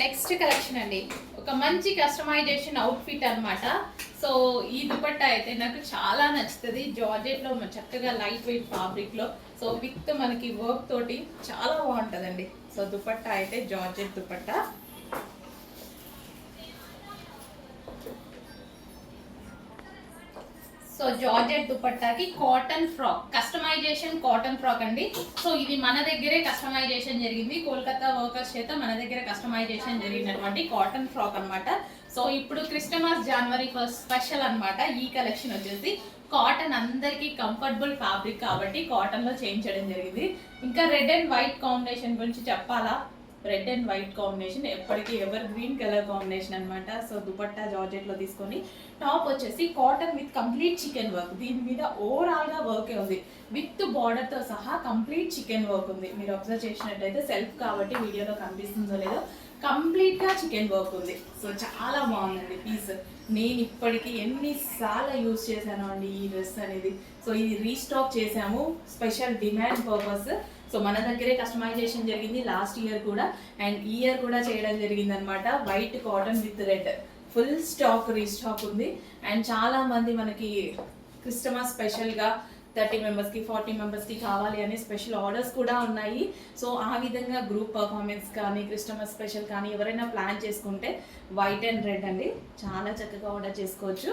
Next collection అండి, ఒక మంచి కస్టమైజేషన్ అవుట్ఫిట్ అనమాట. సో ఈ దుపట్టా అయితే నాకు చాలా నచ్చుతుంది. జార్జెట్లో చక్కగా లైట్ వెయిట్ ఫ్యాబ్రిక్లో, సో విత్ మనకి వర్క్ తోటి చాలా బాగుంటుందండి. సో దుపట్టా అయితే జార్జెట్ దుపట్టా. సో జార్జెట్ దుపట్టాకి cotton frock, customization cotton frock అండి. సో ఇది మన దగ్గరే కస్టమైజేషన్ జరిగింది, కోల్కతా వర్కర్స్ చేత మన దగ్గర కస్టమైజేషన్ జరిగినటువంటి కాటన్ ఫ్రాక్ అనమాట. సో ఇప్పుడు క్రిస్టమస్ జనవరి 1 స్పెషల్ అనమాట. ఈ కలెక్షన్ వచ్చేసి కాటన్, అందరికీ కంఫర్టబుల్ ఫ్యాబ్రిక్ కాబట్టి కాటన్లో చేయించడం జరిగింది. ఇంకా రెడ్ అండ్ వైట్ కాంబినేషన్ గురించి చెప్పాలా? రెడ్ అండ్ వైట్ కాంబినేషన్ ఎప్పటికీ ఎవర్ గ్రీన్ కలర్ కాంబినేషన్ అనమాట. సో దుపట్టా జార్జెట్లో తీసుకొని, టాప్ వచ్చేసి cotton with complete chicken work. దీని మీద ఓవరాల్గా వర్కే ఉంది, విత్ బార్డర్తో సహా కంప్లీట్ చికెన్ వర్క్ ఉంది. మీరు అబ్జర్వ్ చేసినట్టయితే సెల్ఫ్ కాబట్టి వీడియోలో కనిపిస్తుందో లేదో, కంప్లీట్గా చికెన్ వర్క్ ఉంది. సో చాలా బాగుందండి పీస్. నేను ఇప్పటికీ ఎన్నిసార్లు యూజ్ చేశాను అండి ఈ డ్రెస్ అనేది. సో ఇది రీస్టాక్ చేసాము, స్పెషల్ డిమాండ్ పర్పస్. సో మన దగ్గరే కస్టమైజేషన్ జరిగింది లాస్ట్ ఇయర్ కూడా, అండ్ ఈ ఇయర్ కూడా చేయడం జరిగింది అనమాట. White cotton with red full stock restock ఉంది. అండ్ చాలా మంది మనకి క్రిస్టమస్ స్పెషల్గా 30 మెంబర్స్కి 40 మెంబర్స్కి కావాలి అనే స్పెషల్ ఆర్డర్స్ కూడా ఉన్నాయి. సో ఆ విధంగా గ్రూప్ పర్ఫార్మెన్స్ కానీ క్రిస్టమస్ స్పెషల్ కానీ ఎవరైనా ప్లాన్ చేసుకుంటే వైట్ అండ్ రెడ్ అండి, చాలా చక్కగా ఆర్డర్ చేసుకోవచ్చు.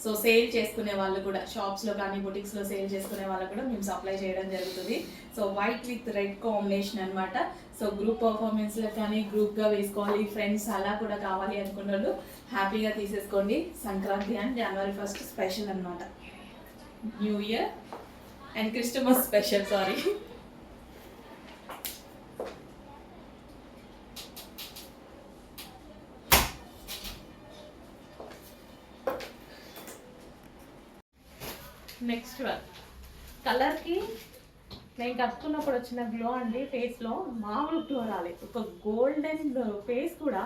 సో సేల్ చేసుకునే వాళ్ళు కూడా, షాప్స్లో కానీ బుటిక్స్లో సేల్ చేసుకునే వాళ్ళు కూడా మేము సప్లై చేయడం జరుగుతుంది. So white with red combination అనమాట. సో గ్రూప్ పర్ఫార్మెన్స్లో కానీ గ్రూప్గా వేసుకోవాలి, ఫ్రెండ్స్ అలా కూడా కావాలి అనుకున్న వాళ్ళు హ్యాపీగా తీసేసుకోండి. సంక్రాంతి అండ్ జనవరి 1 స్పెషల్ అనమాట, new year and Christmas special. Sorry. Next one కలర్కి నేను కట్టుకున్నప్పుడు వచ్చిన గ్లో అండి, ఫేస్లో మామూలు గ్లో రాలేదు. ఒక గోల్డెన్ ఫేస్ కూడా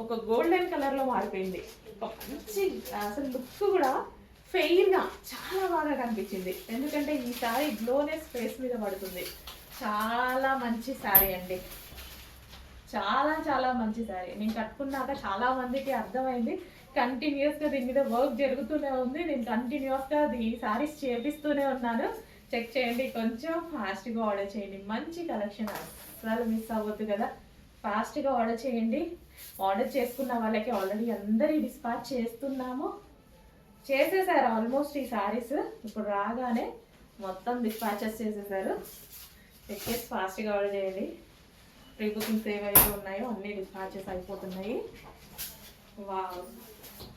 ఒక గోల్డెన్ కలర్లో మారిపోయింది. ఒక మంచి అసలు లుక్ కూడా ఫెయిర్గా చాలా బాగా కనిపించింది. ఎందుకంటే ఈ శారీ గ్లోనెస్ ఫేస్ మీద పడుతుంది. చాలా మంచి శారీ అండి, చాలా చాలా మంచి శారీ. నేను కట్టుకున్నాక చాలా మందికి అర్థమైంది. కంటిన్యూస్గా దీని మీద వర్క్ జరుగుతూనే ఉంది. నేను కంటిన్యూస్గా ఈ శారీస్ చేపిస్తూనే ఉన్నాను. చెక్ చేయండి, కొంచెం ఫాస్ట్గా ఆర్డర్ చేయండి. మంచి కలెక్షన్, అసలు మిస్ అవ్వద్దు కదా. ఫాస్ట్గా ఆర్డర్ చేయండి. ఆర్డర్ చేసుకున్న వాళ్ళకి ఆల్రెడీ అందరి డిస్పాచ్ చేసేసారు ఆల్మోస్ట్. ఈ శారీస్ ఇప్పుడు రాగానే మొత్తం డిస్పాచెస్ చేసేసారు. చెక్ చేసి ఫాస్ట్గా ఆర్డర్ చేయండి. ప్రీ బుకింగ్స్ ఏవైతే ఉన్నాయో అన్నీ డిస్పాచెస్ అయిపోతున్నాయి. వావ్,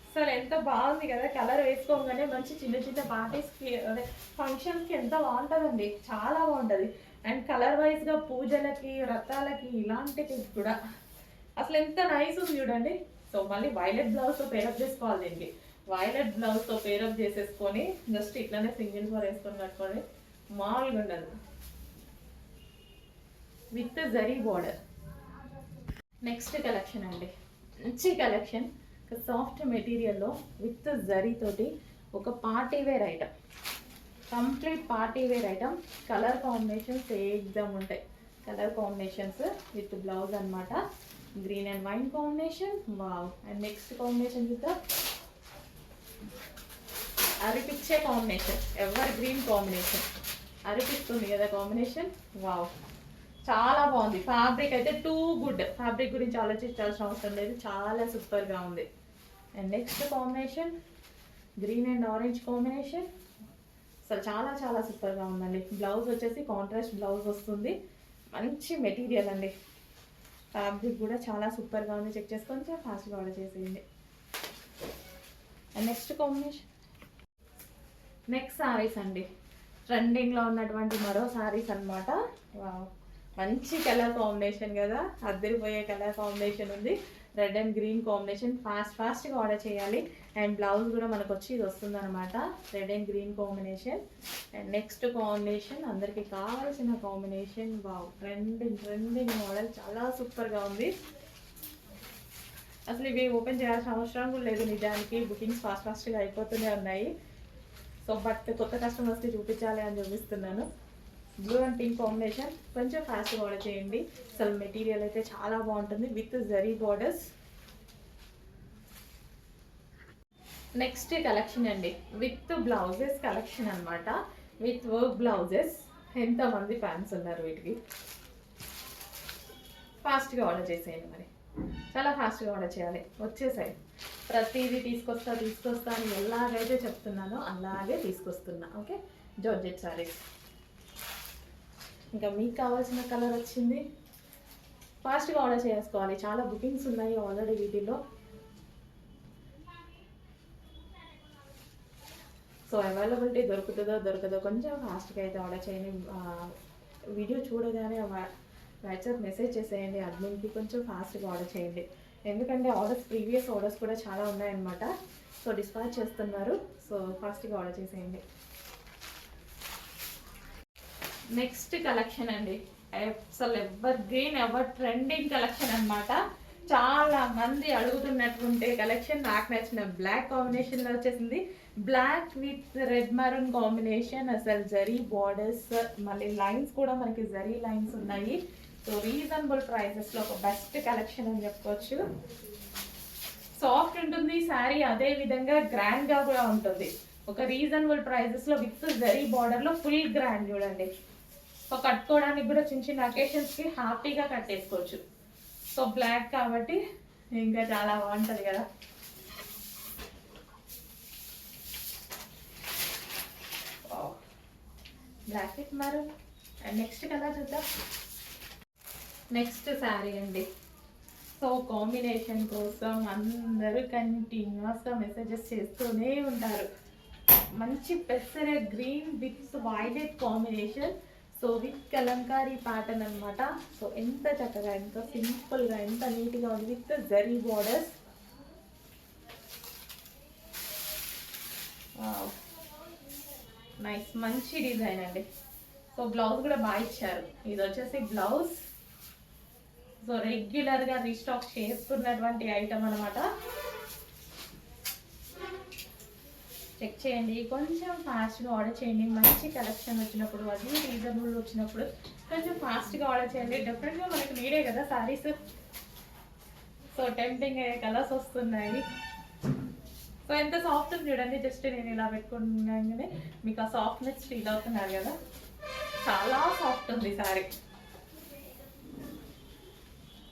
అసలు ఎంత బాగుంది కదా. కలర్ వేసుకోగానే మంచి చిన్న చిన్న పార్టీస్కి, అదే ఫంక్షన్స్కి ఎంత బాగుంటుందండి, చాలా బాగుంటుంది. అండ్ కలర్ వైజ్గా పూజలకి, వ్రతాలకి, ఇలాంటివి కూడా అసలు ఎంత నైస్ ఉంది చూడండి. సో మళ్ళీ వైలెట్ బ్లౌజ్తో పేరప్ చేసుకోవాలి. దీనికి వైలెట్ బ్లౌజ్తో పేరప్ చేసేసుకొని జస్ట్ ఇట్లానే సింగిల్ ఫోర్ వేసుకొని కట్టుకొని మామూలుగా ఉండదు, with zari border. Next collection అండి, మంచి కలెక్షన్. సాఫ్ట్ మెటీరియల్లో విత్ జరీ తోటి ఒక party wear item, complete party wear item. Colour combinations ఏకదమ్ ఉంటాయి. కలర్ కాంబినేషన్స్ విత్ బ్లౌజ్ అనమాట. Green and wine combination, wow. And next combination with అరిపిచ్చే కాంబినేషన్, ఎవర్ గ్రీన్ కాంబినేషన్. అరిపిస్తుంది కదా కాంబినేషన్, వావ్, చాలా బాగుంది. ఫ్యాబ్రిక్ అయితే టూ గుడ్. ఫ్యాబ్రిక్ గురించి ఆలోచించాల్సిన అవసరం లేదు, చాలా సూపర్గా ఉంది. And next combination green and orange combination, అసలు చాలా చాలా సూపర్గా ఉందండి. బ్లౌజ్ వచ్చేసి కాంట్రాస్ట్ బ్లౌజ్ వస్తుంది. మంచి మెటీరియల్ అండి, ఫ్యాబ్రిక్ కూడా చాలా సూపర్గా ఉంది. చెక్ చేసుకొని ఫాస్ట్గా ఆర్డర్ చేసేయండి. And next combination, next saris అండి, ట్రెండింగ్లో ఉన్నటువంటి మరో శారీస్ అనమాట. వావ్, మంచి కలర్ కాంబినేషన్ కదా, అద్దరిపోయే కలర్ కాంబినేషన్ ఉంది. Red and green combination. ఫాస్ట్గా ఆర్డర్ చేయాలి. అండ్ బ్లౌజ్ కూడా మనకు వచ్చి ఇది వస్తుంది అనమాట, red and green combination. And next combination అందరికీ కావాల్సిన కాంబినేషన్, వావ్, ట్రెండింగ్ మోడల్, చాలా సూపర్గా ఉంది. అసలు ఇవి ఓపెన్ చేయాల్సిన అవసరం కూడా లేదు నిజానికి, బుకింగ్స్ ఫాస్ట్గా అయిపోతూనే ఉన్నాయి. సో బట్ కొత్త కస్టమర్స్కి చూపించాలి అని చూపిస్తున్నాను. Blue and pink combination. కొంచెం ఫాస్ట్గా ఆర్డర్ చేయండి. అసలు మెటీరియల్ అయితే చాలా బాగుంటుంది with zari borders. Next collection అండి, విత్ బ్లౌజెస్ కలెక్షన్ అనమాట. With work blouses. ఎంతమంది ఫ్యాన్స్ ఉన్నారు వీటికి. ఫాస్ట్గా ఆర్డర్ చేసేయండి, మరి చాలా ఫాస్ట్గా ఆర్డర్ చేయాలి. వచ్చేసాయి. ప్రతిదీ తీసుకొస్తా అని ఎలాగైతే చెప్తున్నానో అలాగే తీసుకొస్తున్నా. Okay, georgette saris. ఇంకా మీకు కావాల్సిన కలర్ వచ్చింది. ఫాస్ట్గా ఆర్డర్ చేసుకోవాలి, చాలా బుకింగ్స్ ఉన్నాయి ఆల్రెడీ వీటిలో. సో అవైలబిలిటీ దొరకదో కొంచెం ఫాస్ట్గా అయితే ఆర్డర్ చేయండి. వీడియో చూడగానే వాట్సాప్ మెసేజ్ చేసేయండి అడ్మిన్కి. కొంచెం ఫాస్ట్గా ఆర్డర్ చేయండి, ఎందుకంటే ప్రీవియస్ ఆర్డర్స్ కూడా చాలా ఉన్నాయన్నమాట. సో డిస్పాచ్ చేస్తున్నారు. సో ఫాస్ట్గా ఆర్డర్ చేసేయండి. నెక్స్ట్ కలెక్షన్ అండి, అసలు ever green ever trending collection అనమాట. చాలా మంది అడుగుతున్నటువంటి కలెక్షన్. నాకు నచ్చిన బ్లాక్ కాంబినేషన్లో వచ్చేసింది. Black with red maroon combination. అసలు జరీ బార్డర్స్, మళ్ళీ లైన్స్ కూడా మనకి జరీ లైన్స్ ఉన్నాయి. సో రీజనబుల్ ప్రైజెస్లో ఒక బెస్ట్ కలెక్షన్ అని చెప్పుకోవచ్చు. సాఫ్ట్ ఉంటుంది శారీ, అదే విధంగా గ్రాండ్గా కూడా ఉంటుంది. ఒక రీజనబుల్ ప్రైజెస్లో విత్ జరీ బార్డర్లో ఫుల్ గ్రాండ్ చూడండి. సో కట్టుకోవడానికి కూడా చిన్న చిన్న అకేషన్స్కి హ్యాపీగా కట్టేసుకోవచ్చు. సో బ్లాక్ కాబట్టి ఇంకా చాలా బాగుంటుంది కదా. Black with maroon. And next colour చూద్దాం. నెక్స్ట్ శారీ అండి. సో కాంబినేషన్ కోసం అందరూ కంటిన్యూస్గా మెసేజెస్ చేస్తూనే ఉంటారు. మంచి పెసర green with violet combination. So with Kalamkari pattern అనమాట. సో ఎంత చక్కగా, ఎంత సింపుల్గా, ఎంత నీట్గా ఉంది విత్ జరీ బార్డర్స్. నైస్, మంచి డిజైన్ అండి. సో బ్లౌజ్ కూడా బాగా ఇచ్చారు. ఇది వచ్చేసి బ్లౌజ్. సో రెగ్యులర్గా రీస్టాక్ చేస్తున్నటువంటి ఐటమ్ అనమాట. చెక్ చేయండి, కొంచెం ఫాస్ట్గా ఆర్డర్ చేయండి. మంచి కలెక్షన్ వచ్చినప్పుడు, అది రీజనబుల్ వచ్చినప్పుడు కొంచెం ఫాస్ట్గా ఆర్డర్ చేయండి. డెఫినెట్గా మనకు నీడే కదా సారీస్. సో టెంప్టింగ్ అయ్యే కలర్స్ వస్తున్నాయి. సో ఎంత సాఫ్ట్ ఉంది చూడండి. జస్ట్ నేను ఇలా పెట్టుకున్నాగానే మీకు ఆ సాఫ్ట్నెస్ ఫీల్ అవుతున్నారు కదా. చాలా సాఫ్ట్ ఉంది sorry.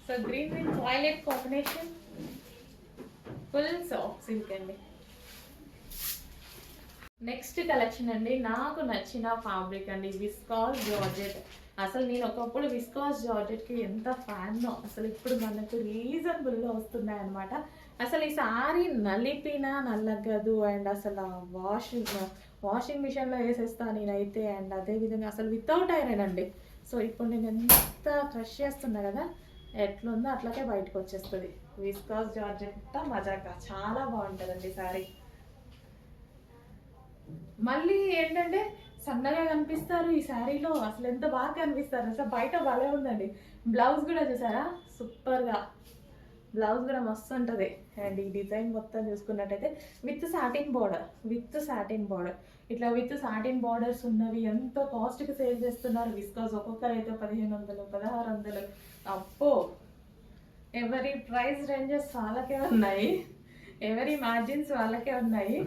So green with violet combination, full soft silk అండి. నెక్స్ట్ కలెక్షన్ అండి, నాకు నచ్చిన ఫ్యాబ్రిక్ అండి, విస్కాస్ జార్జెట్. అసలు నేను ఒకప్పుడు విస్కాస్ జార్జెట్కి ఎంత ఫ్యాన్నో. అసలు ఇప్పుడు మనకు రీజనబుల్గా వస్తున్నాయి అనమాట. అసలు ఈ సారీ నలిపినా నల్లగదు. అండ్ అసలు వాషింగ్ మిషన్లో వేసేస్తాను నేనైతే. అండ్ అదేవిధంగా అసలు వితౌట్ ఐరన్ అండి. సో ఇప్పుడు నేను ఎంత క్రష్ చేస్తున్నా కదా, ఎట్లుందో అట్లాగే బయటకు వచ్చేస్తుంది. విస్కాస్ జార్జెట్ మజాగా చాలా బాగుంటుందండి సారీ. మళ్ళీ ఏంటంటే సన్నగా కనిపిస్తారు ఈ శారీలో. అసలు ఎంత బాగా కనిపిస్తారు. అసలు బయట భలే ఉందండి. బ్లౌజ్ కూడా చూసారా, సూపర్గా బ్లౌజ్ కూడా మస్తు ఉంటుంది. అండ్ ఈ డిజైన్ మొత్తం చూసుకున్నట్టయితే విత్ సాటిన్ బార్డర్, ఇట్లా విత్ సాటిన్ బార్డర్స్ ఉన్నవి ఎంతో కాస్ట్కి సేల్ చేస్తున్నారు. విస్కాస్ ఒక్కొక్కరు అయితే 1500, 1600. అప్పో, ఎవరి ప్రైస్ రేంజెస్ వాళ్ళకే ఉన్నాయి, ఎవరి మార్జిన్స్ వాళ్ళకే ఉన్నాయి.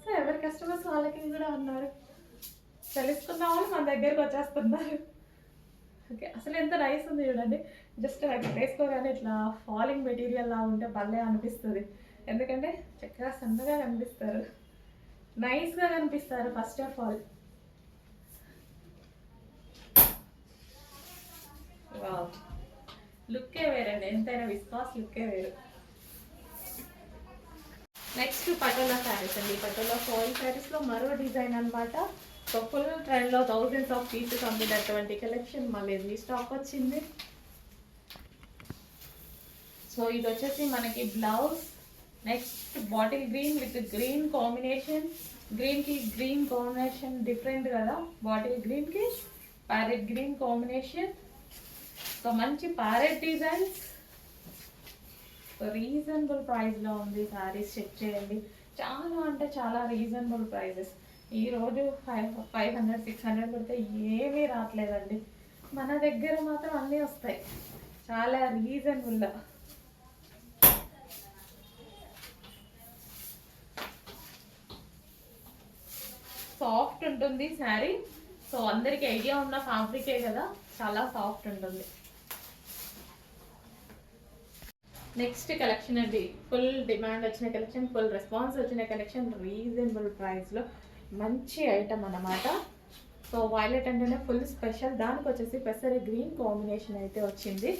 సో ఎవరి కస్టమర్స్ వాళ్ళకి కూడా ఉన్నారు. తెలుసుకున్న వాళ్ళు మన దగ్గరకు వచ్చేస్తున్నారు. ఓకే, అసలు ఎంత నైస్ ఉంది చూడండి. జస్ట్ అట్లా వేసుకోగానే ఇట్లా ఫాలింగ్ మెటీరియల్ లా ఉంటే భలే అనిపిస్తుంది. ఎందుకంటే చక్కగా సన్నగా కనిపిస్తారు, నైస్గా కనిపిస్తారు. ఫస్ట్ ఆఫ్ ఆల్ లుక్కే వేరండి, ఎంతైనా విస్కాస్ లుక్కే వేరు. నెక్స్ట్ పటోలా శారీస్ అండి. పటోలా ఫాయిల్ శారీస్లో మరో డిజైన్ అనమాట. సో ఫుల్ ట్రెండ్లో థౌజండ్స్ ఆఫ్ పీసెస్ అమ్మినటువంటి కలెక్షన్ మళ్ళీ రీస్టాక్ వచ్చింది. సో ఇది వచ్చేసి మనకి blouse. Next bottle green with green combination. గ్రీన్కి గ్రీన్ కాంబినేషన్ డిఫరెంట్ కదా. బాటిల్ గ్రీన్కి ప్యారెట్ గ్రీన్ కాంబినేషన్. సో మంచి ప్యారెట్ డిజైన్స్. రీజనబుల్ ప్రైస్లో ఉంది. శారీస్ చెక్ చేయండి, చాలా అంటే చాలా రీజనబుల్ ప్రైజెస్. ఈరోజు 500 600 పెడితే ఏమీ రావట్లేదండి. మన దగ్గర మాత్రం అన్నీ వస్తాయి చాలా రీజనబుల్గా. సాఫ్ట్ ఉంటుంది శారీ. సో అందరికి ఐడియా ఉన్న ఫ్యాబ్రికే కదా, చాలా సాఫ్ట్ ఉంటుంది. నెక్స్ట్ కలెక్షన్ అండి, ఫుల్ డిమాండ్ వచ్చిన కలెక్షన్, ఫుల్ రెస్పాన్స్ వచ్చిన కలెక్షన్, రీజనబుల్ ప్రైస్లో మంచి ఐటమ్ అన్నమాట. సో వైలెట్ అంటేనే ఫుల్ స్పెషల్, దానికి వచ్చేసి పెసరి గ్రీన్ కాంబినేషన్ అయితే వచ్చింది.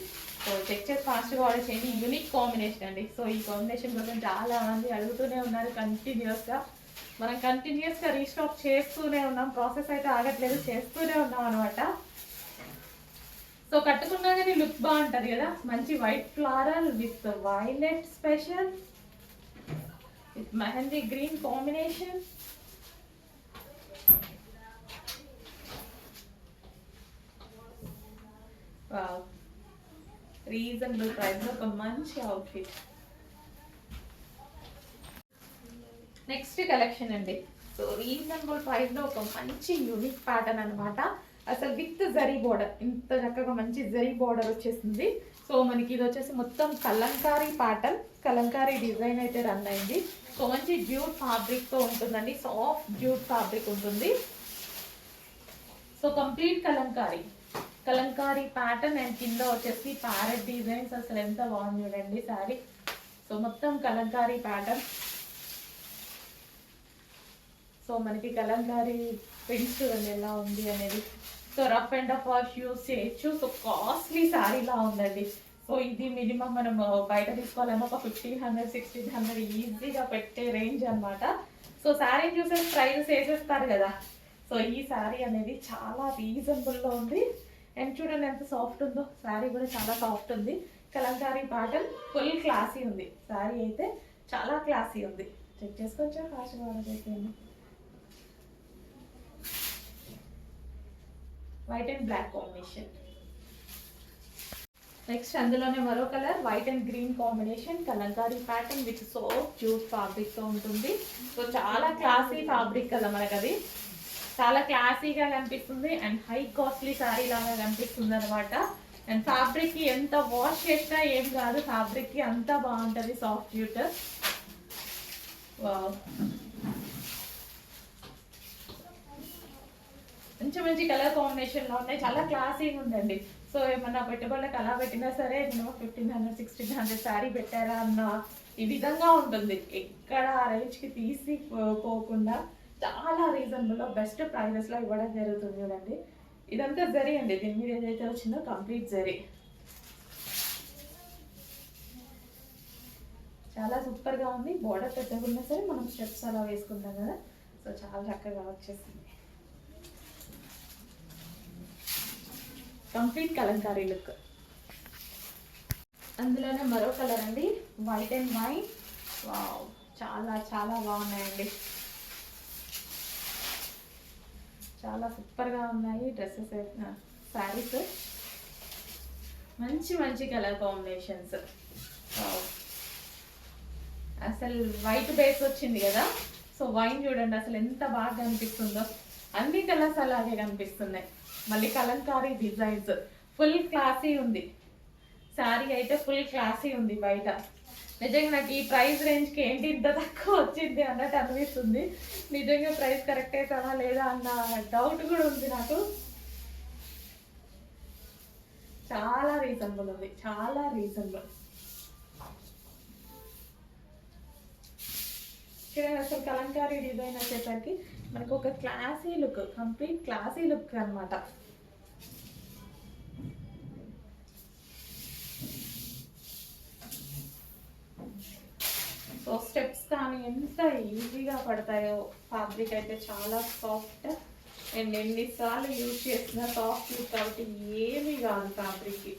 సో చెక్ చేసి ఫాస్ట్గా ఆర్డర్ చేయండి. యూనిక్ కాంబినేషన్ అండి. సో ఈ కాంబినేషన్ కోసం చాలా మంది అడుగుతూనే ఉన్నారు కంటిన్యూస్గా. మనం కంటిన్యూస్గా రీస్టాక్ చేస్తూనే ఉన్నాం, ప్రాసెస్ అయితే ఆగట్లేదు, చేస్తూనే ఉన్నాం అనమాట. సో కట్టుకున్నా కానీ లుక్ బాగుంటుంది కదా, మంచి white floral with violet special with mehndi green combination. Reasonable ప్రైస్లో ఒక మంచి అవుట్ఫిట్. నెక్స్ట్ కలెక్షన్ అండి. సో రీజనబుల్ ప్రైస్లో ఒక మంచి యూనిక్ ప్యాటర్న్ అనమాట. అసలు విత్ జరీ బోర్డర్, ఇంత చక్కగా మంచి జరీ బోర్డర్ వచ్చేసింది. సో మనకి ఇది వచ్చేసి మొత్తం కలంకారీ ప్యాటర్న్, కలంకారీ డిజైన్ అయితే రన్ అయింది. సో మంచి జ్యూట్ ఫ్యాబ్రిక్తో ఉంటుందండి, సాఫ్ట్ జ్యూట్ ఫ్యాబ్రిక్ ఉంటుంది. So complete Kalamkari pattern and కింద వచ్చేసి ప్యారెట్ డిజైన్స్. అసలు ఎంత బాగుంది చూడండి శారీ. సో మొత్తం కలంకారీ ప్యాటర్న్. సో మనకి కలంకారీ ప్రింట్స్ చూడండి ఎలా ఉంది అనేది. So rough and rough wash use చేయొచ్చు. సో కాస్ట్లీ శారీలా ఉందండి. సో ఇది మినిమం మనం బయట తీసుకోవాలన్నా ఒక 1500 1600 ఈజీగా పెట్టే రేంజ్ అనమాట. సో శారీ చూసేసి ప్రైజెస్ వేసేస్తారు కదా. సో ఈ శారీ అనేది చాలా రీజనబుల్లో ఉంది. అండ్ చూడండి ఎంత సాఫ్ట్ ఉందో, శారీ కూడా చాలా సాఫ్ట్ ఉంది. కలంకారీ ప్యాటర్న్, ఫుల్ క్లాసీ ఉంది శారీ అయితే, చాలా క్లాసీ ఉంది. చెక్ చేసుకోవచ్చా, ఫాస్ట్గా ఆర్డర్ చేసేయండి. White and black combination. Next అందులోనే మరో colour, white and green combination, Kalamkari pattern with soft jute fabric తో ఉంటుంది. సో చాలా క్లాసీ ఫ్యాబ్రిక్ కదా మనకు, అది చాలా క్లాసీగా కనిపిస్తుంది అండ్ హై కాస్ట్లీ శారీ లాగా కనిపిస్తుంది అనమాట. అండ్ ఫ్యాబ్రిక్ కి ఎంత వాష్ చేసినా ఏం కాదు, ఫ్యాబ్రిక్ కి అంత బాగుంటుంది సాఫ్ట్ జ్యూట్. మంచి మంచి కలర్ కాంబినేషన్లో ఉన్నాయి, చాలా క్లాసీగా ఉందండి. సో ఏమన్నా పెట్టుబడులకు అలా పెట్టినా సరే మినిమం 1500 1600 శారీ పెట్టారా అన్న ఈ విధంగా ఉంటుంది. ఎక్కడ ఆ రేంజ్కి తీసి పోకుండా చాలా రీజనబుల్లో బెస్ట్ ప్రైజెస్లో ఇవ్వడం జరుగుతుంది చూడండి. ఇదంతా జరీ అండి, దీని మీద ఏదైతే వచ్చిందో కంప్లీట్ జరీ. చాలా సూపర్గా ఉంది. బోర్డర్ పెద్దగా ఉన్నా సరే మనం స్టెప్స్ అలా వేసుకుంటాం కదా, సో చాలా చక్కగా వచ్చేసింది. Complete Kalamkari look. అందులోనే మరో కలర్ అండి, వైట్ అండ్ వైన్. వావ్, చాలా చాలా బాగున్నాయండి, చాలా సూపర్గా ఉన్నాయి డ్రెస్సెస్, శారీస్. మంచి మంచి కలర్ కాంబినేషన్స్. అసలు వైట్ బేస్ వచ్చింది కదా, సో వైన్ చూడండి అసలు ఎంత బాగా కనిపిస్తుందో. అన్ని కలర్స్ అలాగే కనిపిస్తున్నాయి. మళ్ళీ కలంకారీ డిజైన్స్, ఫుల్ క్లాసీ ఉంది శారీ అయితే, ఫుల్ క్లాసీ ఉంది బయట. నిజంగా నాకు ఈ ప్రైస్ రేంజ్కి ఏంటి ఇంత తక్కువ వచ్చింది అన్నట్టు అనిపిస్తుంది. నిజంగా ప్రైస్ కరెక్ట్ అవుతానా లేదా అన్న డౌట్ కూడా ఉంది నాకు. చాలా రీజనబుల్ ఉంది, చాలా రీజనబుల్. చూడండి అసలు కలంకారీ డిజైన్ వచ్చేసరికి మనకు ఒక classy look, complete classy look అనమాట. సో స్టెప్స్ కానీ ఎంత ఈజీగా పడతాయో, ఫ్యాబ్రిక్ అయితే చాలా సాఫ్ట్ అండ్ ఎన్నిసార్లు యూజ్ చేసిన సాఫ్ట్ లుక్ కాబట్టి ఏమీ కాదు ఫ్యాబ్రిక్కి.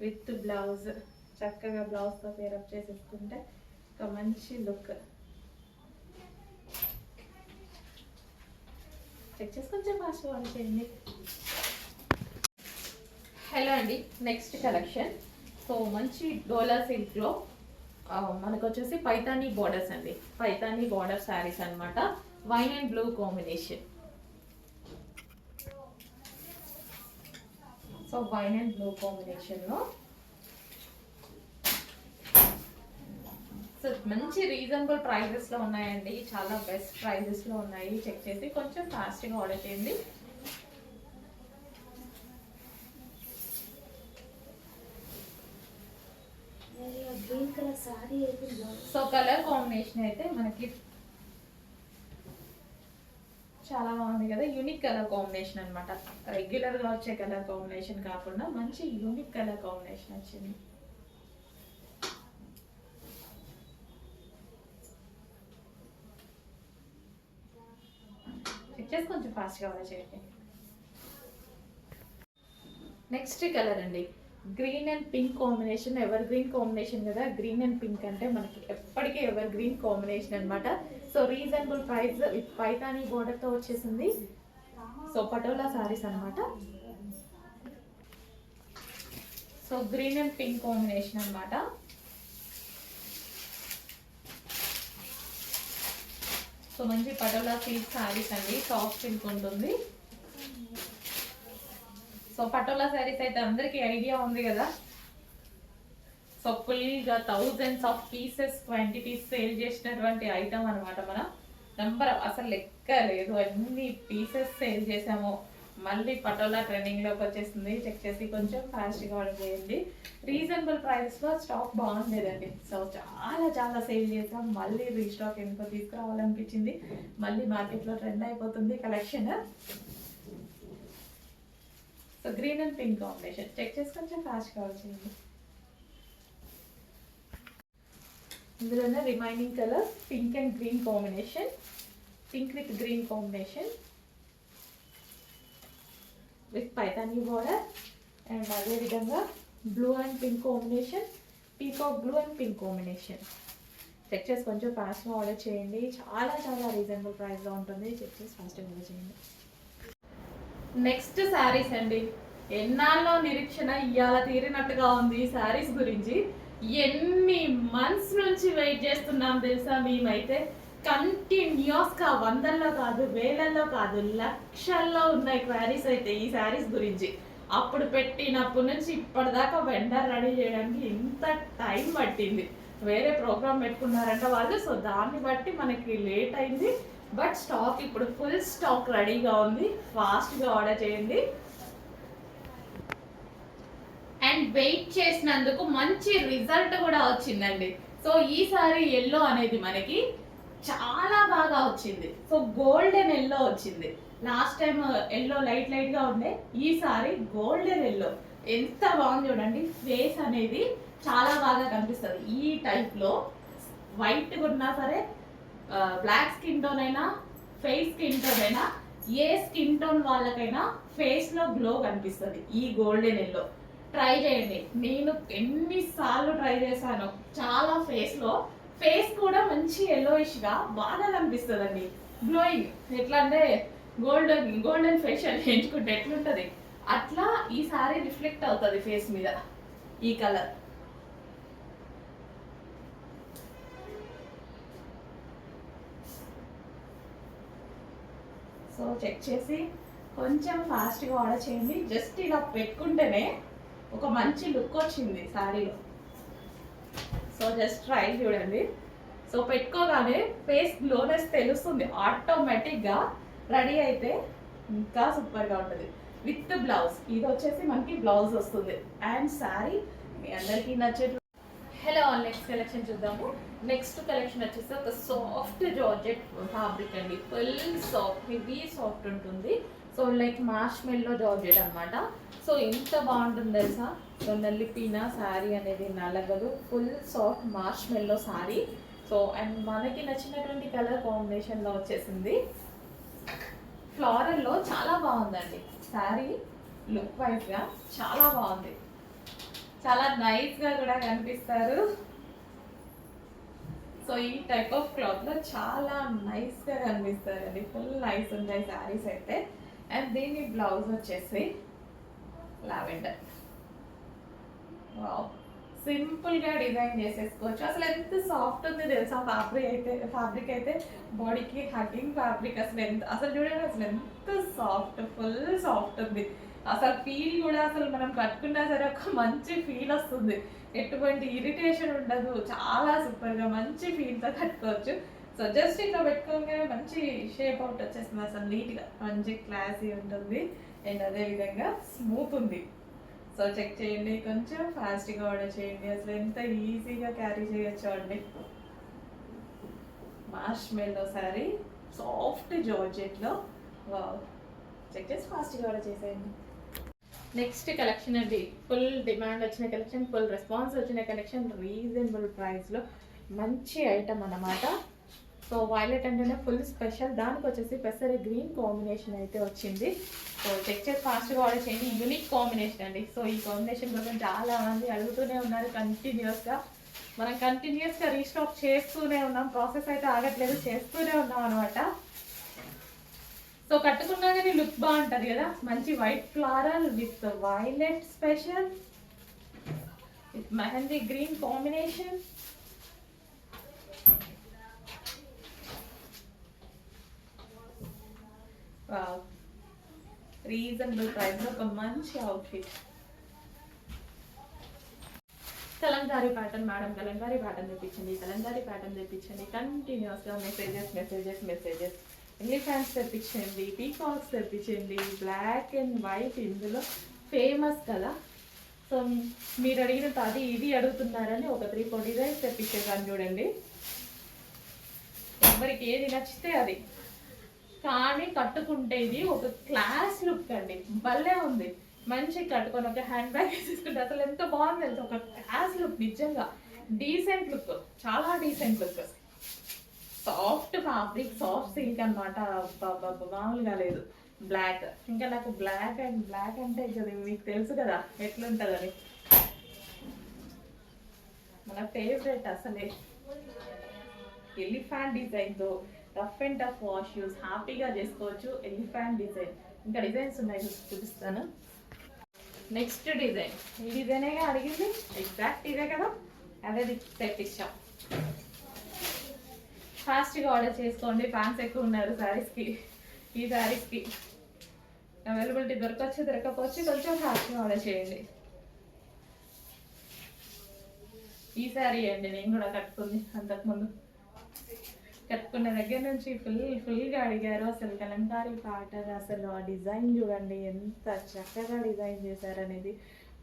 విత్ బ్లౌజ్, చక్కగా బ్లౌజ్తో పేరప్ చేసేసుకుంటే ఒక మంచి లుక్. చెక్ చేసి కొంచెం ఫాస్ట్ ఆర్డర్ చేయండి. హలో అండి, నెక్స్ట్ కలెక్షన్. సో మంచి డోలా సిల్క్లో మనకు వచ్చేసి పైతానీ బోర్డర్స్ అండి, పైతానీ బోర్డర్ శారీస్ అన్నమాట. Wine and blue combination. So wine and blue కాంబినేషన్లో సో మంచి రీజనబుల్ ప్రైజెస్లో ఉన్నాయండి, చాలా బెస్ట్ ప్రైజెస్లో ఉన్నాయి. చెక్ చేసి కొంచెం ఫాస్ట్గా ఆర్డర్ చేయండి. సో కలర్ కాంబినేషన్ అయితే మనకి చాలా బాగుంది కదా, యూనిక్ కలర్ కాంబినేషన్ అనమాట. రెగ్యులర్గా వచ్చే కలర్ కాంబినేషన్ కాకుండా మంచి యూనిక్ కలర్ కాంబినేషన్ వచ్చింది. చెక్ కొంచెం ఫాస్ట్గా ఆర్డర్ చేయండి. నెక్స్ట్ కలర్ అండి, green and pink combination. Evergreen combination కదా, గ్రీన్ అండ్ పింక్ అంటే మనకి ఎప్పటికీ ఎవర్ గ్రీన్ కాంబినేషన్ అనమాట. So reasonable price with Paithani బోర్డర్తో వచ్చేసింది. సో పటోలా సారీస్ అనమాట. So green and pink combination అనమాట. సో మంచి పటోలా సిల్క్ సారీస్ అండి, సాఫ్ట్ సిల్క్ ఉంటుంది. సో పటోలా శారీస్ అయితే అందరికీ ఐడియా ఉంది కదా. సో ఫుల్గా thousands of pieces quantities sale చేసినటువంటి ఐటమ్ అనమాట. మన నెంబర్ అసలు లెక్క లేదు, అన్ని పీసెస్ సేల్ చేసాము. మళ్ళీ పటోలా ట్రెండింగ్లోకి వచ్చేసింది. చెక్ చేసి కొంచెం ఫాస్ట్గా ఆర్డర్ చేయండి. రీజనబుల్ ప్రైస్లో స్టాక్ బాగుండేదండి. సో చాలా చాలా సేల్ చేసాం. మళ్ళీ రీస్టాక్ ఎందుకో తీసుకురావాలనిపించింది. మళ్ళీ మార్కెట్లో ట్రెండ్ అయిపోతుంది కలెక్షన్. So green and pink combination check చేసి కొంచెం ఫాస్ట్గా వచ్చింది. ఇందులోనే remaining colour pink and green combination, pink with green combination with Paithani border. And అదేవిధంగా blue and pink combination, peacock blue and pink combination. Check చేసి కొంచెం ఫాస్ట్గా ఆర్డర్ చేయండి. చాలా చాలా రీజనబుల్ ప్రైస్లో ఉంటుంది. చెక్ చేసి ఫాస్ట్గా ఆర్డర్ చేయండి. నెక్స్ట్ శారీస్ అండి, ఎన్నాళ్ళలో నిరీక్షణ ఇవాళ తీరినట్టుగా ఉంది. ఈ శారీస్ గురించి ఎన్ని మంత్స్ నుంచి వెయిట్ చేస్తున్నాం తెలుసా మేమైతే. కంటిన్యూస్గా వందల్లో కాదు, వేలల్లో కాదు, లక్షల్లో ఉన్నాయి క్వారీస్ అయితే ఈ శారీస్ గురించి. అప్పుడు పెట్టినప్పటి నుంచి ఇప్పటిదాకా వెండర్ రెడీ చేయడానికి ఇంత టైం పట్టింది. వేరే ప్రోగ్రామ్ పెట్టుకున్నారంట వాళ్ళు, సో దాన్ని బట్టి మనకి లేట్ అయింది. బట్ స్టాక్ ఇప్పుడు ఫుల్ స్టాక్ రెడీగా ఉంది. ఫాస్ట్గా ఆర్డర్ చేయండి. అండ్ వెయిట్ చేసినందుకు మంచి రిజల్ట్ కూడా వచ్చిందండి. సో ఈసారి ఎల్లో అనేది మనకి చాలా బాగా వచ్చింది. సో గోల్డెన్ ఎల్లో వచ్చింది. లాస్ట్ టైం ఎల్లో లైట్ లైట్గా ఉండే, ఈసారి గోల్డెన్ ఎల్లో ఎంత బాగుంది చూడండి. ఫేస్ అనేది చాలా బాగా కనిపిస్తుంది. ఈ టైప్లో వైట్గా ఉన్నా సరే, బ్లాక్ స్కిన్ టోన్ అయినా, ఫేస్ స్కిన్ టోన్ అయినా, ఏ స్కిన్ టోన్ వాళ్ళకైనా ఫేస్లో గ్లో కనిపిస్తుంది ఈ గోల్డెన్ ఎల్లో. ట్రై చేయండి. నేను ఎన్నిసార్లు ట్రై చేశాను. చాలా ఫేస్ కూడా మంచి ఎల్లోయిష్గా బాగా కనిపిస్తుందండి. గ్లోయింగ్ ఎట్లా అంటే గోల్డెన్ ఫేషియల్ చేయించుకుంటే ఎట్లుంటుంది అట్లా ఈసారి రిఫ్లెక్ట్ అవుతుంది ఫేస్ మీద ఈ కలర్. సో చెక్ చేసి కొంచెం ఫాస్ట్గా ఆర్డర్ చేయండి. జస్ట్ ఇలా పెట్టుకుంటేనే ఒక మంచి లుక్ వచ్చింది శారీలో. సో జస్ట్ ట్రై చూడండి. సో పెట్టుకోగానే ఫేస్ గ్లోనెస్ తెలుస్తుంది ఆటోమేటిక్గా. రెడీ అయితే ఇంకా సూపర్గా ఉంటుంది. విత్ బ్లౌజ్, ఇది వచ్చేసి మనకి బ్లౌజ్ వస్తుంది. అండ్ శారీ మీ అందరికీ నచ్చేట్లు. హలో, నెక్స్ట్ కలెక్షన్ చూద్దాము. నెక్స్ట్ కలెక్షన్ వచ్చేసి ఒక సాఫ్ట్ జార్జెట్ ఫ్యాబ్రిక్ అండి. ఫుల్ సాఫ్ట్, హెవీ సాఫ్ట్ ఉంటుంది. సో లైక్ మార్ష్మెల్లో జార్జెట్ అనమాట. సో ఎంత బాగుంటుంది తెలుసా. సో నల్లిపిన శారీ అనేది నలగదు. Full soft marshmallow saree. So and మనకి నచ్చినటువంటి కలర్ కాంబినేషన్లో వచ్చేసింది. ఫ్లోరల్లో చాలా బాగుందండి శారీ. లుక్ వైజ్గా చాలా బాగుంది. చాలా నైస్గా కూడా కనిపిస్తారు. సో ఈ టైప్ ఆఫ్ క్లాత్లో చాలా నైస్గా కనిపిస్తారండి. ఫుల్ నైస్ ఉంటాయి శారీస్ అయితే. అండ్ దీని బ్లౌజ్ వచ్చేసి లావెండర్. వావ్, సింపుల్గా డిజైన్ చేసేసుకోవచ్చు. అసలు ఎంత సాఫ్ట్ ఉంది తెలుసా ఫ్యాబ్రిక్ అయితే బాడీకి హగ్గింగ్ ఫ్యాబ్రిక్. అసలు చూడండి అసలు ఎంత సాఫ్ట్, ఫుల్ సాఫ్ట్ ఉంది. అసలు ఫీల్ కూడా అసలు మనం కట్టుకున్నా సరే ఒక మంచి ఫీల్ వస్తుంది, ఎటువంటి ఇరిటేషన్ ఉండదు. చాలా సూపర్గా మంచి ఫీల్తో కట్టుకోవచ్చు. సో జస్ట్ ఇట్లా పెట్టుకోగానే మంచి షేప్ అవుట్ వచ్చేస్తుంది, అసలు నీట్గా మంచి క్లాసీ ఉంటుంది. అండ్ అదేవిధంగా స్మూత్ ఉంది. సో చెక్ చేయండి, కొంచెం ఫాస్ట్గా ఆర్డర్ చేయండి. అసలు ఎంత ఈజీగా క్యారీ చేయొచ్చు అండి. మార్ష్ మెల్లో శారీ, సాఫ్ట్ జార్జెట్లో. వావ్, చెక్ చేసి ఫాస్ట్గా ఆర్డర్ చేసేయండి. నెక్స్ట్ కలెక్షన్ అండి, ఫుల్ డిమాండ్ వచ్చిన కలెక్షన్, ఫుల్ రెస్పాన్స్ వచ్చిన కలెక్షన్, రీజనబుల్ ప్రైస్లో మంచి ఐటమ్ అన్నమాట. సో వైలెట్ అంటేనే ఫుల్ స్పెషల్, దానికి వచ్చేసి పెసరి గ్రీన్ కాంబినేషన్ అయితే వచ్చింది. సో చెక్ చేసి ఫాస్ట్గా ఆర్డర్ చేయండి. యూనిక్ కాంబినేషన్ అండి. సో ఈ కాంబినేషన్ కోసం చాలా మంది అడుగుతూనే ఉన్నారు కంటిన్యూస్గా. మనం కంటిన్యూస్గా రీస్టాక్ చేస్తూనే ఉన్నాం, ప్రాసెస్ అయితే ఆగట్లేదు, చేస్తూనే ఉన్నాం అనమాట. సో కట్టుకున్నా కానీ లుక్ బాగుంటుంది కదా, మంచి white floral with violet special with mehndi green combination. Reasonable ప్రైస్లో ఒక మంచి outfit. Kalamkari pattern madam, Kalamkari pattern తెప్పించండి, కలంకారీ ప్యాటర్న్ తెప్పించండి. కంటిన్యూస్గా మెసేజెస్ ఎలిఫెంట్స్ తెప్పించండి, పీకాక్స్ తెప్పించండి. బ్లాక్ అండ్ వైట్ ఇందులో ఫేమస్ కదా. సో మీరు అడిగిన అది ఇది అడుగుతున్నారని ఒక 3-4 డిజైన్స్ తెప్పించేసాను చూడండి. ఎవరికి ఏది నచ్చితే అది, కానీ కట్టుకుంటే ఇది ఒక క్లాస్ లుక్ అండి, భలే ఉంది. మంచి కట్టుకొని ఒక హ్యాండ్ బ్యాగ్ వేసేసుకుంటే అసలు ఎంత బాగుంది తెలుసు, ఒక క్లాస్ లుక్, నిజంగా డీసెంట్ లుక్, చాలా decent look. Soft fabric, soft silk అనమాట, మామూలుగా లేదు. బ్లాక్, ఇంకా నాకు బ్లాక్ అంటే కదా మీకు తెలుసు కదా ఎట్లుంటుందని, మన ఫేవరెట్ అసలే. ఎలిఫెంట్ డిజైన్తో rough and tough wash use హ్యాపీగా చేసుకోవచ్చు. ఎలిఫెంట్ డిజైన్, ఇంకా డిజైన్స్ ఉన్నాయి చూపిస్తాను. నెక్స్ట్ డిజైన్, ఈ డిజైనేగా అడిగింది, ఎగ్జాక్ట్ ఇదే కదా, అదే తెప్పించాం. ఫాస్ట్గా ఆర్డర్ చేసుకోండి, ఫ్యాన్స్ ఎక్కువ ఉన్నారు శారీస్కి. ఈ శారీస్కి అవైలబిలిటీ దొరకపోవచ్చు, కొంచెం ఫాస్ట్గా ఆర్డర్ చేయండి. ఈ శారీ అండి నేను కూడా కట్టుకుంది, అంతకుముందు కట్టుకున్న దగ్గర నుంచి ఫుల్గా అడిగారు. అసలు కలంకారీ ప్యాటర్న్, అసలు ఆ డిజైన్ చూడండి ఎంత చక్కగా డిజైన్ చేశారనేది.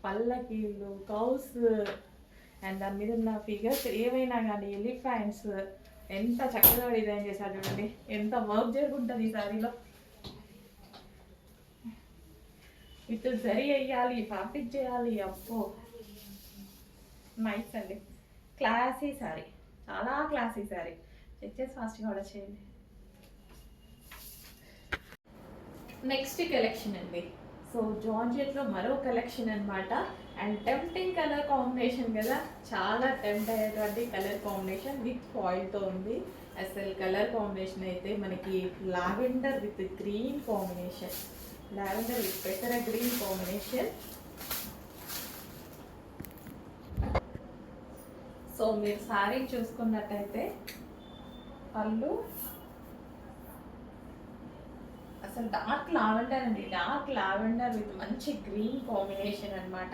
పల్లకీలు, కౌస్ అండ్ దాని మీద ఉన్న ఫిగర్స్ ఏవైనా కానీ, ఎలిఫెంట్స్ ఎంత చక్కగా డిజైన్ చేశారు చూడండి. ఎంత వర్క్ జరుగుంటుంది ఈ శారీలో. విత్ జరీ వేయాలి, ఫ్యాబ్రిక్ చేయాలి, అప్పో నైస్ అండి. క్లాసీ శారీ, చాలా క్లాసీ శారీ. చెక్ చేసి ఫాస్ట్గా ఆర్డర్ చేయండి. నెక్స్ట్ కలెక్షన్ అండి, సో జార్జెట్లో మరో కలెక్షన్ అనమాట. అండ్ టెంప్టింగ్ కలర్ కాంబినేషన్ కదా, చాలా టెంప్ట్ అయ్యేటువంటి కలర్ కాంబినేషన్ విత్ ఫాయిల్తో ఉంది. అసలు కలర్ కాంబినేషన్ అయితే మనకి lavender with green combination, lavender with పెసర గ్రీన్ కాంబినేషన్. సో మీరు శారీ చూసుకున్నట్టయితే పళ్ళు అసలు డార్క్ లావెండర్ అండి, డార్క్ లావెండర్ విత్ మంచి గ్రీన్ కాంబినేషన్ అనమాట.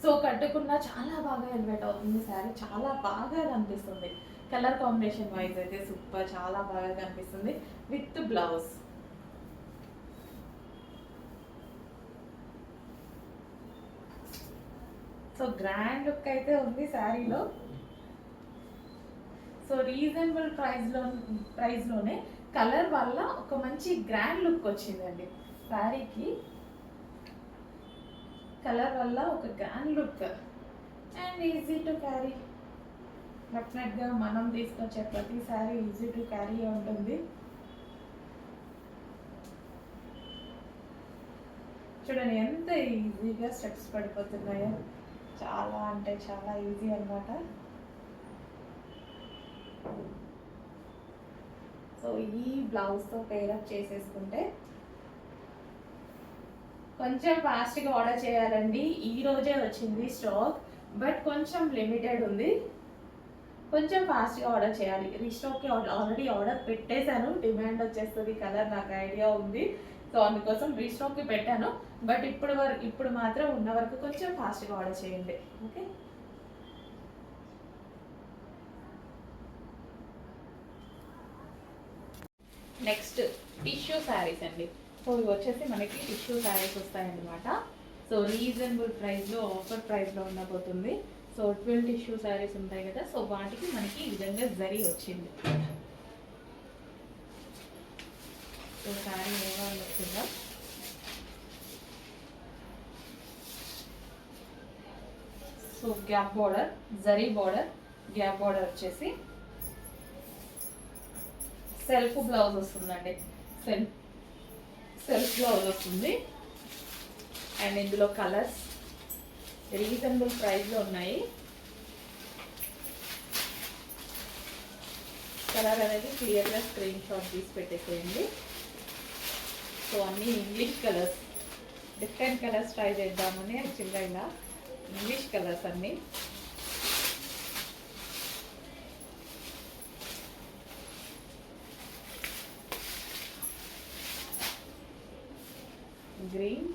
సో కట్టుకున్న చాలా బాగా ఎలివేట్ అవుతుంది శారీ, చాలా బాగా కనిపిస్తుంది. కలర్ కాంబినేషన్ వైజ్ అయితే సూపర్, చాలా బాగా కనిపిస్తుంది with blouse. So grand look అయితే ఉంది శారీలో. సో రీజనబుల్ ప్రైస్లోనే కలర్ వల్ల ఒక మంచి గ్రాండ్ లుక్ వచ్చిందండి శారీకి. కలర్ వల్ల ఒక grand look and easy to carry. డెఫినెట్గా మనం తీసుకొచ్చే ప్రతి శారీ ఈజీ టు క్యారీ ఉంటుంది. చూడండి ఎంత ఈజీగా స్టెప్స్ పడిపోతున్నాయో, చాలా అంటే చాలా ఈజీ అన్నమాట. సో ఈ బ్లౌజ్తో పేరప్ చేసేసుకుంటే కొంచెం ఫాస్ట్గా ఆర్డర్ చేయాలండి. ఈ రోజే వచ్చింది స్టాక్. బట్ కొంచెం లిమిటెడ్ ఉంది, కొంచెం ఫాస్ట్గా ఆర్డర్ చేయాలి. రీస్టాక్కి ఆల్రెడీ ఆర్డర్ పెట్టేశాను, డిమాండ్ వచ్చేస్తుంది కలర్ నాకు ఐడియా ఉంది. సో అందుకోసం రీస్టాక్కి పెట్టాను. బట్ ఇప్పుడు మాత్రం ఉన్న వరకు కొంచెం ఫాస్ట్గా ఆర్డర్ చేయండి. ఓకే, నెక్స్ట్ టిష్యూ శారీస్ అండి. సో ఇవి వచ్చేసి మనకి టిష్యూ శారీస్ వస్తాయన్నమాట. సో రీజనబుల్ ప్రైస్లో, ఆఫర్ ప్రైస్లో ఉండబోతుంది. సో 12 టిష్యూ శారీస్ ఉంటాయి కదా, సో వాటికి మనకి ఈ విధంగా జరీ వచ్చింది. సో శారీ ఓవరాల్ వచ్చిందా, so gap border, zari border, gap border వచ్చేసి సెల్ఫ్ బ్లౌజ్ వస్తుందండి. సెల్ఫ్ బ్లౌజ్ వస్తుంది. అండ్ ఇందులో కలర్స్ రీజనబుల్ ప్రైస్లో ఉన్నాయి. కలర్ అనేది క్లియర్గా స్క్రీన్ షాట్ తీసి పెట్టేసేయండి. సో అన్నీ English colours, different colours try చేద్దామని యాక్చువల్గా ఇలా ఇంగ్లీష్ కలర్స్ అన్నీ. గ్రీన్,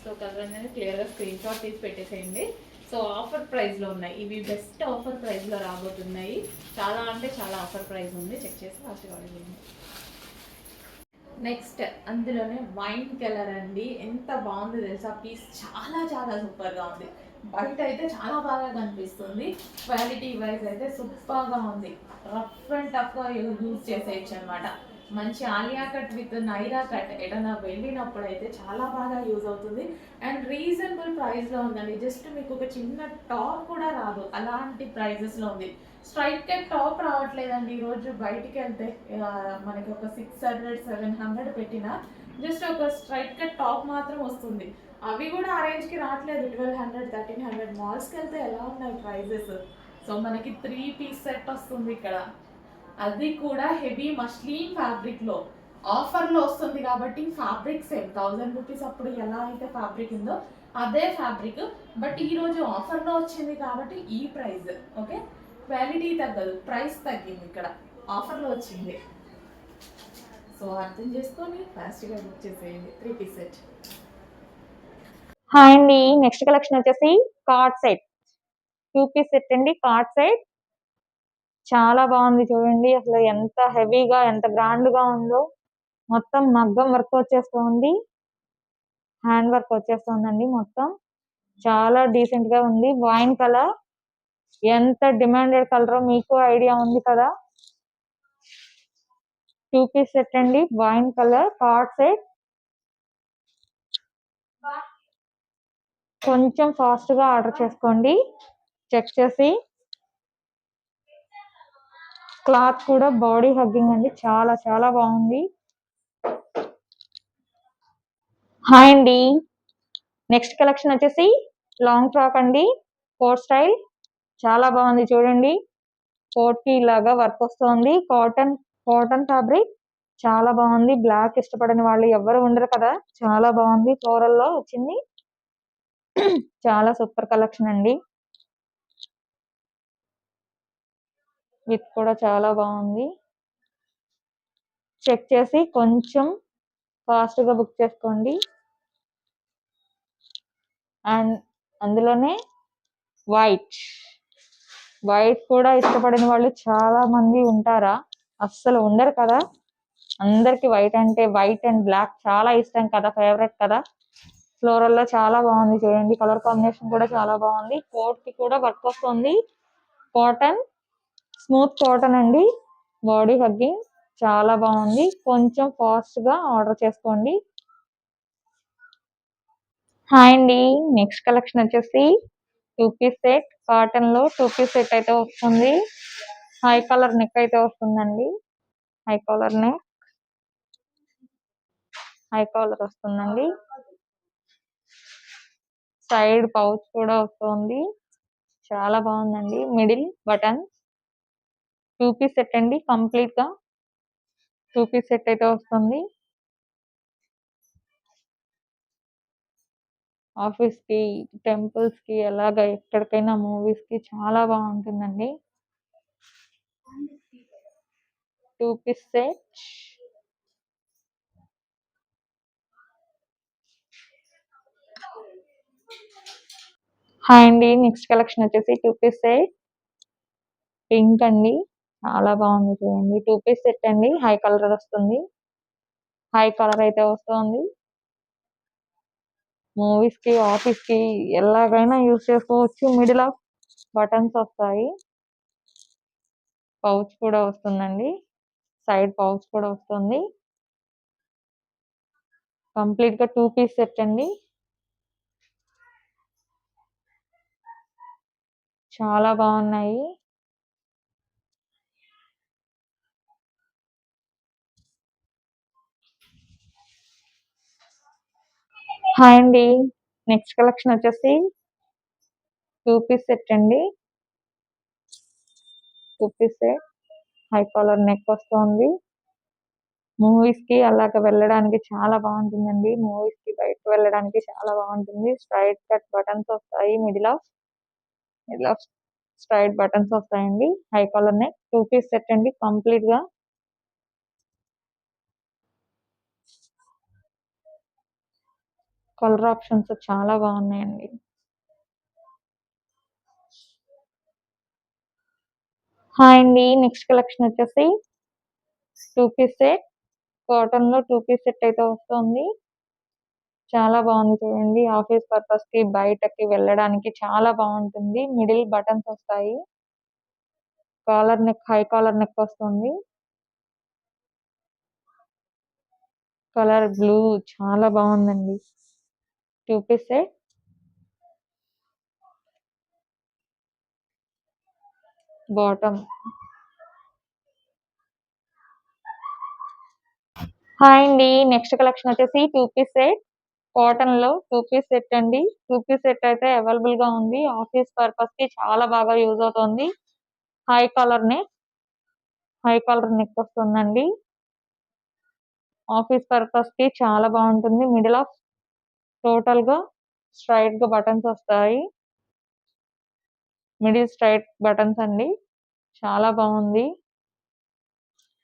సో కలర్ అనేది క్లియర్గా స్క్రీన్ షాట్ తీసి పెట్టేసేయండి. సో ఆఫర్ ప్రైస్లో ఉన్నాయి ఇవి, బెస్ట్ ఆఫర్ ప్రైస్లో రాబోతున్నాయి. చాలా అంటే చాలా ఆఫర్ ప్రైస్ ఉంది, చెక్ చేసి ఫాస్ట్గా ఆర్డర్ చేయండి. నెక్స్ట్ అందులోనే వైన్ కలర్ అండి. ఎంత బాగుంది తెలుసా, పీస్ చాలా చాలా సూపర్గా ఉంది. బయట అయితే చాలా బాగా కనిపిస్తుంది, క్వాలిటీ వైజ్ అయితే సూపర్గా ఉంది. రఫ్ అండ్ టఫ్గా యూజ్ చేసేయచ్చు అనమాట. మంచి Alia cut with Naira cut ఏదైనా వెళ్ళినప్పుడు అయితే చాలా బాగా యూజ్ అవుతుంది. అండ్ రీజనబుల్ ప్రైస్లో ఉందండి. జస్ట్ మీకు ఒక చిన్న టాప్ కూడా రాదు, అలాంటి ప్రైజెస్లో ఉంది. స్ట్రైట్ కట్ టాప్ రావట్లేదండి ఈరోజు. బయటికి వెళ్తే మనకి ఒక 600-700 పెట్టిన జస్ట్ ఒక స్ట్రైట్ కట్ టాప్ మాత్రం వస్తుంది. అవి కూడా ఆ రేంజ్కి రావట్లేదు, 1200-1300. మాల్స్కి వెళ్తే ఎలా ఉన్నాయి ప్రైజెస్. సో మనకి 3 పీస్ సెట్ వస్తుంది ఇక్కడ, అది కూడా హెవీ మస్లిన్ ఫ్యాబ్రిక్లో ఆఫర్లో వస్తుంది. కాబట్టి ఫ్యాబ్రిక్ సేమ్ 1000 రూపీస్ అప్పుడు ఎలా అయితే ఫ్యాబ్రిక్ ఉందో అదే ఫ్యాబ్రిక్, బట్ ఈరోజు ఆఫర్లో వచ్చింది కాబట్టి ఈ ప్రైస్. ఓకే, క్వాలిటీ తగ్గదు, ప్రైస్ తగ్గింది, ఇక్కడ ఆఫర్లో వచ్చింది. సో అర్థం చేసుకొని ఫాస్ట్గా బుక్ చేసేయండి. 3 పీస్ సెట్. హాయ్ అండి, నెక్స్ట్ కలెక్షన్ వచ్చేసి కార్డ్ సెట్, 2 పీస్ సెట్ అండి. కార్డ్ సెట్ చాలా బాగుంది చూడండి, అసలు ఎంత హెవీగా ఎంత గ్రాండ్ గా ఉందో. మొత్తం మగ్గం వర్క్ వచ్చేస్తుంది, హ్యాండ్ వర్క్ వచ్చేస్తుందండి. మొత్తం చాలా డీసెంట్ గా ఉంది. వైన్ కలర్ ఎంత డిమాండెడ్ కలర్ మీకు ఐడియా ఉంది కదా. 2 పీస్ సెట్ అండి, వైన్ కలర్ కార్డ్ సెట్. కొంచెం ఫాస్ట్ గా ఆర్డర్ చేసుకోండి, చెక్ చేసి. క్లాత్ కూడా బాడీ హగ్గింగ్ అండి, చాలా చాలా బాగుంది. హాయ్ అండి, నెక్స్ట్ కలెక్షన్ వచ్చేసి లాంగ్ ఫ్రాక్ అండి, కోట్ స్టైల్. చాలా బాగుంది చూడండి, కోట్ కి ఇలాగా వర్క్ వస్తుంది. కాటన్ కాటన్ ఫ్యాబ్రిక్ చాలా బాగుంది. బ్లాక్ ఇష్టపడని వాళ్ళు ఎవరు ఉండరు కదా, చాలా బాగుంది. ఫ్లోరల్ లో వచ్చింది, చాలా సూపర్ కలెక్షన్ అండి. విత్ కూడా చాలా బాగుంది. చెక్ చేసి కొంచెం ఫాస్ట్ గా బుక్ చేసుకోండి. అండ్ అందులోనే వైట్ వైట్ కూడా ఇష్టపడిన వాళ్ళు చాలా మంది ఉంటారా, అస్సలు ఉండరు కదా. అందరికి వైట్ అంటే వైట్ అండ్ బ్లాక్ చాలా ఇష్టం కదా, ఫేవరెట్ కదా. ఫ్లోరల్ లో చాలా బాగుంది చూడండి, కలర్ కాంబినేషన్ కూడా చాలా బాగుంది. కోట్ కి కూడా వర్క్ వస్తుంది. కాటన్, స్మూత్ కాటన్ అండి, బాడీ హగ్గింగ్ చాలా బాగుంది. కొంచెం ఫాస్ట్ గా ఆర్డర్ చేసుకోండి. హాయ్ అండి, నెక్స్ట్ కలెక్షన్ వచ్చేసి 2 పీస్ సెట్, కాటన్ లో 2 పీస్ సెట్ అయితే వస్తుంది. హై కలర్ నెక్ అయితే వస్తుందండి, high colour neck, high colour వస్తుందండి. సైడ్ పౌచ్ కూడా వస్తుంది, చాలా బాగుందండి. మిడిల్ బటన్, 2 పీస్ సెట్ అండి, కంప్లీట్ గా 2 పీస్ సెట్ అయితే వస్తుంది. ఆఫీస్ కి, టెంపుల్స్ కి, అలాగా ఎక్కడికైనా మూవీస్ కి చాలా బాగుంటుందండి. 2 పీస్ సెట్. హాయ్ అండి, నెక్స్ట్ కలెక్షన్ వచ్చేసి 2 పీస్ సెట్ పింక్ అండి, చాలా బాగుంది చూడండి. 2 పీస్ సెట్ అండి, హై కలర్ వస్తుంది, హై కలర్ అయితే వస్తుంది. మూవీస్ కి, ఆఫీస్ కి ఎలాగైనా యూస్ చేసుకోవచ్చు. మిడిల్ ఆఫ్ బటన్స్ వస్తాయి, పౌచ్ కూడా వస్తుందండి, సైడ్ పౌచ్ కూడా వస్తుంది. కంప్లీట్ గా 2 పీస్ సెట్ అండి, చాలా బాగున్నాయి. హాయ్ అండి, నెక్స్ట్ కలెక్షన్ వచ్చేసి 2 పీస్ సెట్ అండి. 2 piece set, high collar neck వస్తుంది. మూవీస్ కి అలాగ వెళ్ళడానికి చాలా బాగుంటుందండి. మూవీస్ కి బయటకు వెళ్ళడానికి చాలా బాగుంటుంది. స్ట్రైట్ కట్ బటన్స్ వస్తాయి, మిడిల్ ఆఫ్ స్ట్రైట్ బటన్స్ వస్తాయండి. High collar neck, 2 piece set అండి, కంప్లీట్ గా. కలర్ ఆప్షన్స్ చాలా బాగున్నాయండి. హాయ్ అండి, నెక్స్ట్ కలెక్షన్ వచ్చేసి 2 పీస్ సెట్, కాటన్ లో 2 పీస్ సెట్ అయితే వస్తుంది. చాలా బాగుంది చూడండి. ఆఫీస్ పర్పస్ కి, బయటకి వెళ్ళడానికి చాలా బాగుంటుంది. మిడిల్ బటన్స్ వస్తాయి, collar neck, high collar neck వస్తుంది. కలర్ బ్లూ చాలా బాగుందండి. 2 పీస్ సెట్, బాటమ్. హాయ్ అండి, నెక్స్ట్ కలెక్షన్ వచ్చేసి 2 పీస్ సెట్, కాటన్ లో 2 పీస్ సెట్ అండి. 2 పీస్ సెట్ అయితే అవైలబుల్ గా ఉంది. ఆఫీస్ పర్పస్ కి చాలా బాగా యూజ్ అవుతుంది. High collar neck, high collar neck వస్తుందండి. ఆఫీస్ పర్పస్ కి చాలా బాగుంటుంది. మిడిల్ ఆఫ్ టోటల్ గా స్ట్రైట్ గా బటన్స్ వస్తాయి, మిడిల్ స్ట్రైట్ బటన్స్ అండి, చాలా బాగుంది.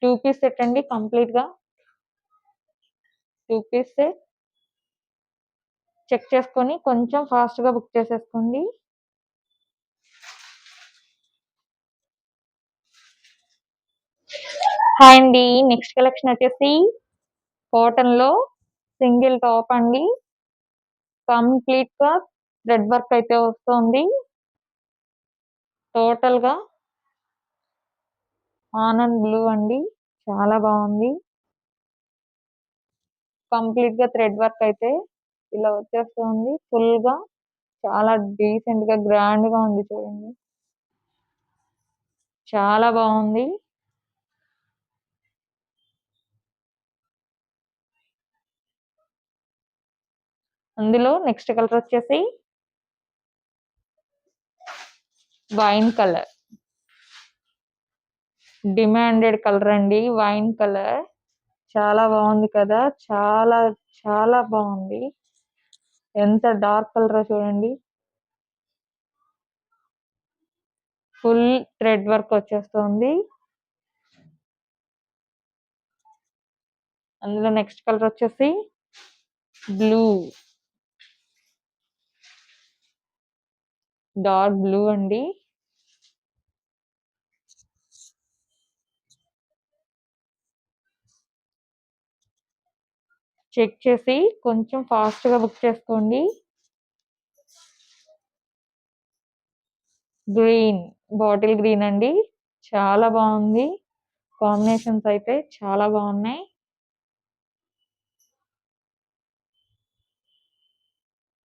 2 పీస్ సెట్ అండి, కంప్లీట్ గా 2 పీస్ సెట్. చెక్ చేసుకొని కొంచెం ఫాస్ట్ గా బుక్ చేసేసుకోండి. హాయ్ అండి, నెక్స్ట్ కలెక్షన్ వచ్చేసి కాటన్ లో సింగిల్ టాప్ అండి, కంప్లీట్ గా థ్రెడ్ వర్క్ అయితే వస్తుంది. టోటల్ గా ఆనంద్ బ్లూ అండి, చాలా బాగుంది. కంప్లీట్ గా థ్రెడ్ వర్క్ అయితే ఇలా వచ్చేస్తుంది. ఫుల్ గా చాలా డీసెంట్ గా, గ్రాండ్ గా ఉంది చూడండి, చాలా బాగుంది. అందులో నెక్స్ట్ కలర్ వచ్చేసి వైన్ కలర్, డిమాండెడ్ కలర్ అండి, వైన్ కలర్. చాలా బాగుంది కదా, చాలా చాలా బాగుంది. ఎంత డార్క్ కలర్ చూడండి. ఫుల్ థ్రెడ్ వర్క్ వచ్చేస్తుంది. అందులో నెక్స్ట్ కలర్ వచ్చేసి బ్లూ, డార్క్ బ్లూ అండి. చెక్ చేసి కొంచెం ఫాస్ట్ గా బుక్ చేసుకోండి. గ్రీన్, బాటిల్ గ్రీన్ అండి, చాలా బాగుంది. కాంబినేషన్స్ అయితే చాలా బాగున్నాయి.